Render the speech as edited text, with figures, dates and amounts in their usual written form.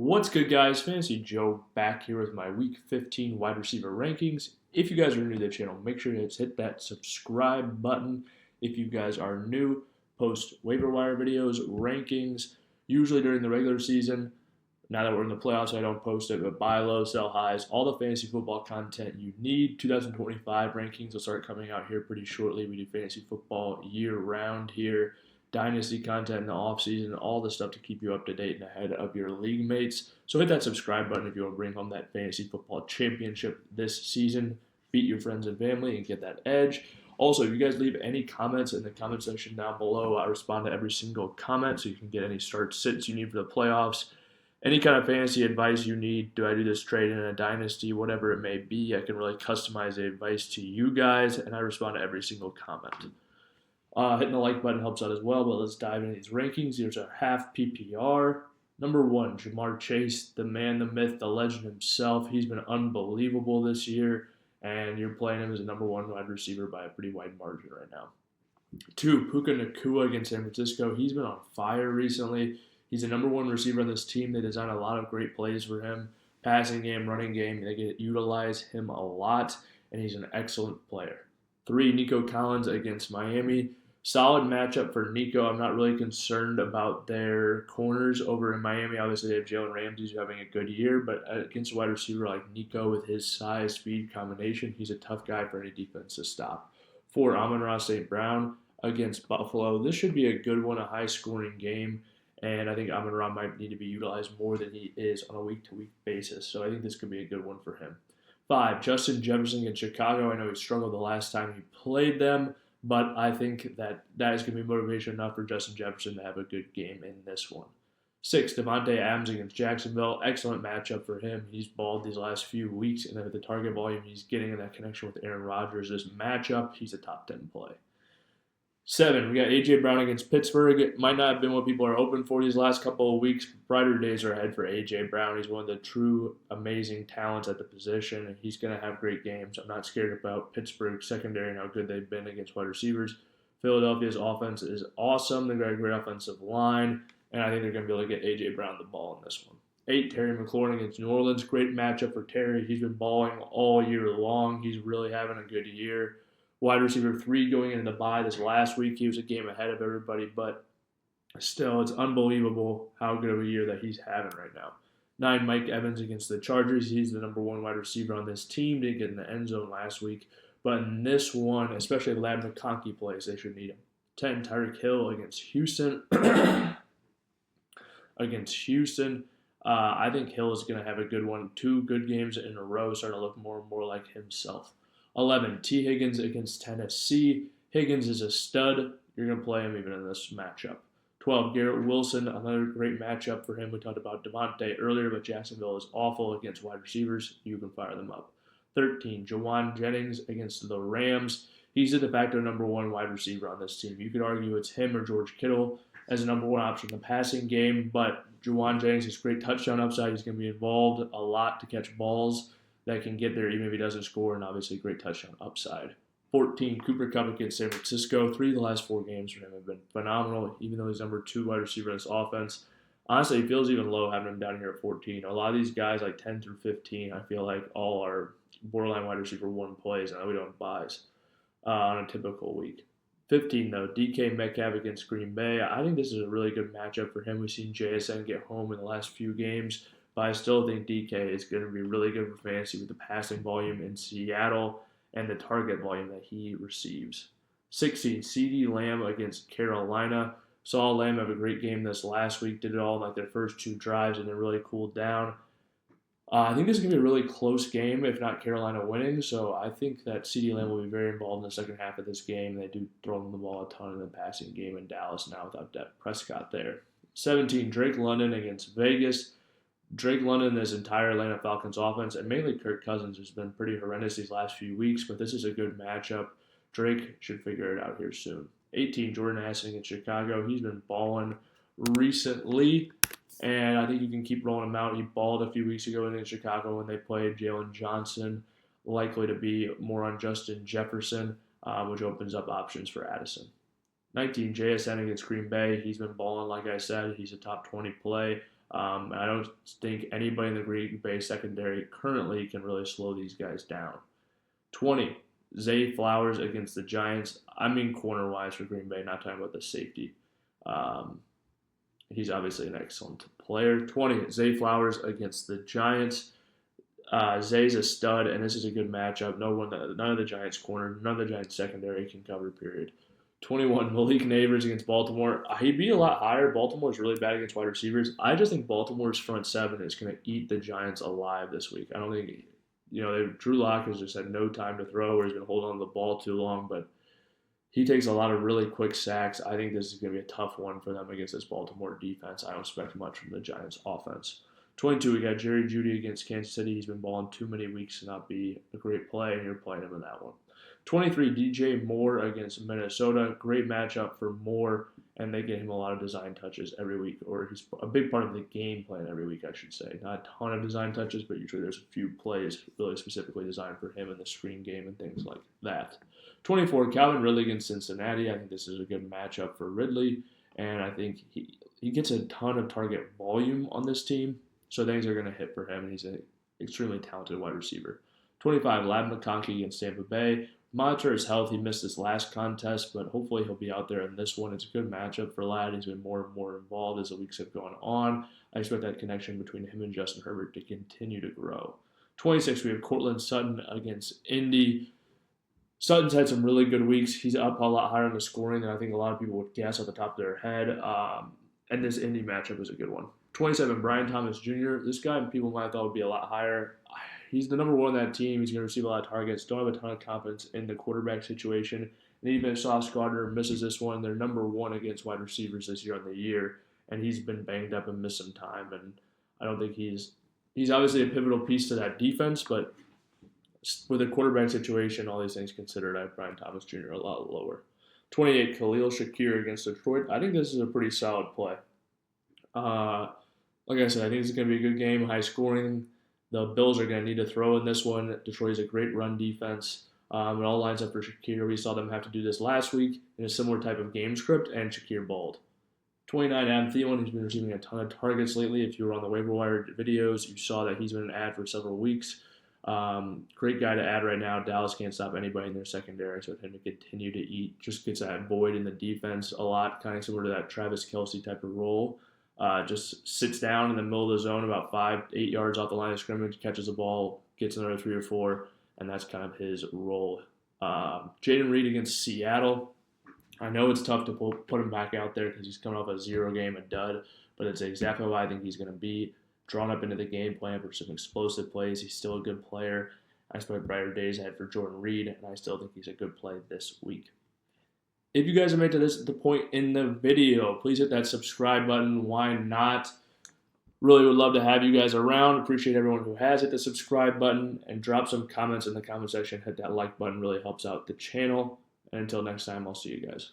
What's good, guys? Fantasy Joe back here with my Week 15 wide receiver rankings. If you guys are new to the channel, make sure to hit that subscribe button. If you guys are new, post waiver wire videos, rankings, usually during the regular season. Now that we're in the playoffs, I don't post it, but buy low, sell highs, all the fantasy football content you need. 2025 rankings will start coming out here pretty shortly. We do fantasy football year-round here. Dynasty content in the offseason, all the stuff to keep you up to date and ahead of your league mates. So hit that subscribe button if you want to bring home that fantasy football championship this season. Beat your friends and family and get that edge. Also, if you guys leave any comments in the comment section down below, I respond to every single comment so you can get any start sits you need for the playoffs. Any kind of fantasy advice you need, do I do this trade in a dynasty, whatever it may be, I can really customize the advice to you guys, and I respond to every single comment. Hitting the like button helps out as well, but let's dive into these rankings. Here's our half PPR. Number 1, Jahmyr Chase, the man, the myth, the legend himself. He's been unbelievable this year, and you're playing him as a number 1 wide receiver by a pretty wide margin right now. 2, Puka Nacua against San Francisco. He's been on fire recently. He's the number 1 receiver on this team. They design a lot of great plays for him. Passing game, running game, they get utilize him a lot, and he's an excellent player. 3, Nico Collins against Miami. Solid matchup for Nico. I'm not really concerned about their corners over in Miami. Obviously, they have Jalen Ramsey who's having a good year, but against a wide receiver like Nico with his size, speed combination, he's a tough guy for any defense to stop. 4, Amon-Ra St. Brown against Buffalo. This should be a good one, a high-scoring game, and I think Amon-Ra might need to be utilized more than he is on a week-to-week basis, so I think this could be a good one for him. 5, Justin Jefferson against Chicago. I know he struggled the last time he played them, but I think that is going to be motivation enough for Justin Jefferson to have a good game in this one. 6, Devontae Adams against Jacksonville. Excellent matchup for him. He's balled these last few weeks, and then with the target volume he's getting in that connection with Aaron Rodgers, this matchup, he's a top 10 play. 7, we got A.J. Brown against Pittsburgh. It might not have been what people are hoping for these last couple of weeks. Brighter days are ahead for A.J. Brown. He's one of the true amazing talents at the position, and he's going to have great games. I'm not scared about Pittsburgh's secondary and how good they've been against wide receivers. Philadelphia's offense is awesome. They've got a great offensive line, and I think they're going to be able to get A.J. Brown the ball in this one. 8, Terry McLaurin against New Orleans. Great matchup for Terry. He's been balling all year long. He's really having a good year. Wide receiver 3 going into the bye this last week. He was a game ahead of everybody, but still, it's unbelievable how good of a year that he's having right now. 9, Mike Evans against the Chargers. He's the number 1 wide receiver on this team. Didn't get in the end zone last week, but in this one, especially if Lab McConkey plays, they should need him. 10, Tyreek Hill against Houston. I think Hill is going to have a good one. 2 good games in a row, starting to look more and more like himself. 11, T. Higgins against Tennessee. Higgins is a stud. You're going to play him even in this matchup. 12, Garrett Wilson, another great matchup for him. We talked about Devontae earlier, but Jacksonville is awful against wide receivers. You can fire them up. 13, Jawan Jennings against the Rams. He's the de facto number 1 wide receiver on this team. You could argue it's him or George Kittle as a number 1 option in the passing game, but Jawan Jennings has great touchdown upside. He's going to be involved a lot to catch balls that can get there even if he doesn't score, and obviously great touchdown upside. 14, Cooper Kupp against San Francisco. 3 of the last 4 games for him have been phenomenal, even though he's number 2 wide receiver in this offense. Honestly, it feels even low having him down here at 14. A lot of these guys, like 10 through 15, I feel like all are borderline wide receiver 1 plays, and we don't have buys on a typical week. 15, though, DK Metcalf against Green Bay. I think this is a really good matchup for him. We've seen JSN get home in the last few games, but I still think DK is going to be really good for fantasy with the passing volume in Seattle and the target volume that he receives. 16, CeeDee Lamb against Carolina. Saw Lamb have a great game this last week. Did it all in like their first 2 drives and then really cooled down. I think this is going to be a really close game, if not Carolina winning. So I think that CeeDee Lamb will be very involved in the second half of this game. They do throw him the ball a ton in the passing game in Dallas now without Dak Prescott there. 17, Drake London against Vegas. Drake London, this entire Atlanta Falcons offense, and mainly Kirk Cousins, has been pretty horrendous these last few weeks, but this is a good matchup. Drake should figure it out here soon. 18, Jordan Addison against Chicago. He's been balling recently, and I think you can keep rolling him out. He balled a few weeks ago against Chicago when they played Jalen Johnson, likely to be more on Justin Jefferson, which opens up options for Addison. 19, JSN against Green Bay. He's been balling, like I said. He's a top 20 play. And I don't think anybody in the Green Bay secondary currently can really slow these guys down. 20, Zay Flowers against the Giants. I mean corner-wise for Green Bay, not talking about the safety. He's obviously an excellent player. 20, Zay Flowers against the Giants. Zay's a stud, and this is a good matchup. None of the Giants' corner, none of the Giants' secondary can cover, period. 21, Malik Neighbors against Baltimore. He'd be a lot higher. Baltimore's really bad against wide receivers. I just think Baltimore's front seven is going to eat the Giants alive this week. I don't think, Drew Lock has just had no time to throw or he's been holding on to the ball too long, but he takes a lot of really quick sacks. I think this is going to be a tough one for them against this Baltimore defense. I don't expect much from the Giants offense. 22, we got Jerry Jeudy against Kansas City. He's been balling too many weeks to not be a great play, and you're playing him in that one. 23, DJ Moore against Minnesota. Great matchup for Moore, and they get him a lot of design touches every week, or he's a big part of the game plan every week, I should say. Not a ton of design touches, but usually there's a few plays really specifically designed for him in the screen game and things like that. 24, Calvin Ridley against Cincinnati. I think this is a good matchup for Ridley, and I think he gets a ton of target volume on this team, so things are going to hit for him, and he's an extremely talented wide receiver. 25, Ladd McConkey against Tampa Bay. Monitor his health. He missed this last contest, but hopefully he'll be out there in this one. It's a good matchup for Ladd. He's been more and more involved as the weeks have gone on. I expect that connection between him and Justin Herbert to continue to grow. 26, we have Cortland Sutton against Indy. Sutton's had some really good weeks. He's up a lot higher in the scoring than I think a lot of people would guess off the top of their head. And this Indy matchup is a good one. 27, Brian Thomas Jr. This guy people might have thought would be a lot higher. He's the number one on that team. He's going to receive a lot of targets. Don't have a ton of confidence in the quarterback situation. And even if Sauce Gardner misses this one, they're number one against wide receivers this year on the year. And he's been banged up and missed some time. And I don't think he's obviously a pivotal piece to that defense, but with the quarterback situation, all these things considered, I have Brian Thomas Jr. a lot lower. 28, Khalil Shakir against Detroit. I think this is a pretty solid play. Like I said, I think it's going to be a good game, high scoring. The Bills are going to need to throw in this one. Detroit is a great run defense. It all lines up for Shakir. We saw them have to do this last week in a similar type of game script, and Shakir balled. 29, Adam Thielen. He's been receiving a ton of targets lately. If you were on the waiver wire videos, you saw that he's been an ad for several weeks. Great guy to add right now. Dallas can't stop anybody in their secondary, so him to continue to eat just gets that void in the defense a lot, kind of similar to that Travis Kelce type of role. Just sits down in the middle of the zone about 5-8 yards off the line of scrimmage, catches the ball, gets another 3 or 4, and that's kind of his role. Jaden Reed against Seattle. I know it's tough to put him back out there because he's coming off a 0 game, a dud, but it's exactly why I think he's going to be drawn up into the game plan for some explosive plays. He's still a good player. I expect brighter days ahead for Jordan Reed, and I still think he's a good play this week. If you guys have made to the point in the video, please hit that subscribe button. Why not? Really would love to have you guys around. Appreciate everyone who has hit the subscribe button, and drop some comments in the comment section. Hit that like button. Really helps out the channel. And until next time, I'll see you guys.